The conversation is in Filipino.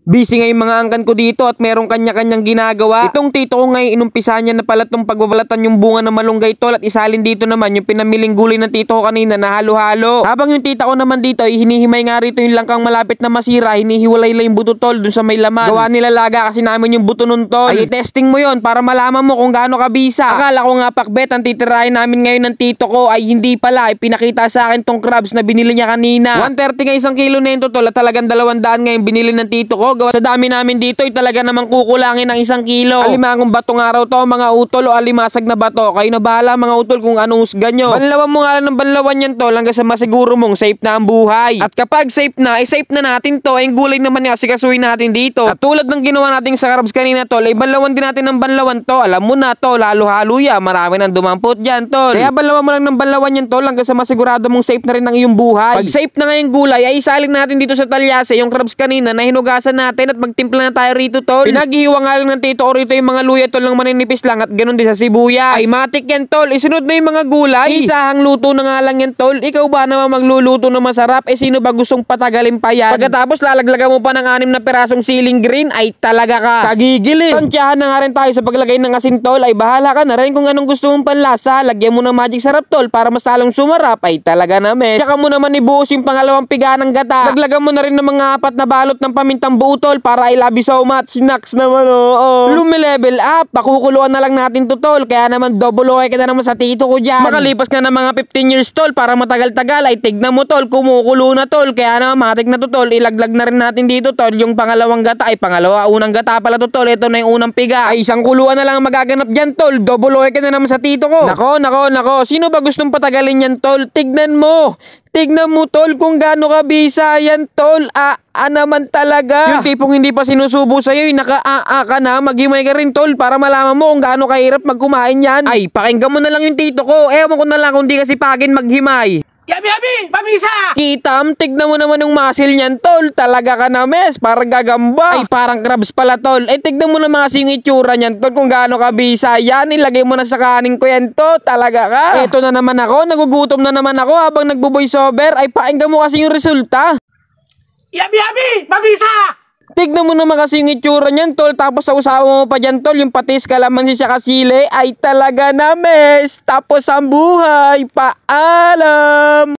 Busy nga yung mga angkan ko dito at merong kanya-kanyang ginagawa. Itong tito ko ngayon, inumpisa niya na pala itong pagbabalatan yung bunga ng malunggay tol, at isalin dito naman yung pinamiling gulay ng tito ko kanina na halo-halo. Habang yung tita ko naman dito ay hinihimay nga rito yung langkang malapit na masira, hinihiwalay lang yung buto tol dun sa may laman. Gawa nila laga kasi namin yung buto nun tol. Ay testing mo yon para malaman mo kung gaano kabisa. Akala ko nga pakbet ang titirahin namin ngayon ng tito ko, ay hindi pala, ay pinakita sa akin tong crabs na binili niya kanina. 130 nga isang kilo nito tol, at talagang 200 nga yung binili ng tito ko. Gawa sa dami namin dito ay talaga namang kukulangin ng 1 kilo. Alimangong batong araw to mga utol, o alimasag na bato. Kayo na bahala mga utol kung anong husga nyo. Banlawan mo nga lang ng banlawan yan tol hanggang sa masiguro mong safe na ang buhay. At kapag safe na, ay safe na natin to. Ay gulay naman nga sikasuhin natin dito. At tulad ng ginawa natin sa crabs kanina tol, ay banlawan din natin ng banlawan to. Alam mo na to, lalo haluya, marami nang dumampot dyan tol. Kaya banlawan mo lang ng banlawan yan tol hanggang sa masigurado mong safe na rin ang iyong buhay. Pag safe na nga yung gulay, ay isalin natin dito sa talyase yung crabs kanina na hinugasan natin, at magtimpla na tayo rito tol. Pinaghihiwa nga lang ng tito ko rito yung mga luya tol ng maninipis lang, at ganun din sa sibuyas. Ay matik yan tol, isunod na yung mga gulay. Isahang luto na nga lang yan tol. Ikaw ba naman magluluto na masarap? Sino ba gustong patagalin pa yan? Pagkatapos lalaglagan mo pa ng 6 na pirasong siling green, ay talaga ka kagigilin. Tansyahan na nga rin tayo sa paglagay ng asin tol. Ay bahala ka na rin kung anong gusto mong panlasa. Lagyan mo ng magic sarap tol para mas lalong sumarap. Ay talaga na mes. Tsaka mo naman ibuhos yung pangalawang piga ng gata. Laglagan mo na rin ng mga 4 na balot ng pamintang buo tol para I love you so much. Snacks naman Lumilevel up. Pakukuluan na lang natin to tol. Kaya naman double okay ka na naman sa tito ko dyan. Makalipas ka ng mga 15 years tol para matagal-tagal, ay tignan mo tol, kumukulo na tol. Kaya naman matik na to tol. Ilaglag na rin natin dito tol yung pangalawang gata. Ay unang gata pala to tol. Ito na yung unang piga. Ay isang kuluan na lang magaganap dyan tol. Double okay ka na naman sa tito ko. Nako. Sino ba gustong patagalin yan tol? Tignan mo tol kung gaano kabisa yan tol. Naman talaga. Yung tipong hindi pa sinusubo sa'yo, yung ka na, maghimay ka rin tol para malaman mo kung gaano kahirap magkumain yan. Ay pakinggan mo na lang yung tito ko. Ewan ko na lang kung di kasi pagin maghimay. Yami! Pamisa! Kitam, tignan mo naman yung muscle niyan tol. Talaga ka na mes, parang gagamba. Ay parang crabs pala tol. Tignan mo naman kasi yung itsura niyan tol, kung gaano kabisa yan. Ilagay mo na sa kanin ko yan to. Talaga ka. Eto na naman ako, nagugutom na naman ako habang nagbo-voice over. Ay pakinggan mo kasi yung resulta. Yami! Pamisa! Tignan mo naman kasi yung itsura niyan tol. Tapos sa usawa mo pa dyan tol, yung patis, kalamansi siya kasili. Ay talaga na mes. Tapos ang buhay. Paalam.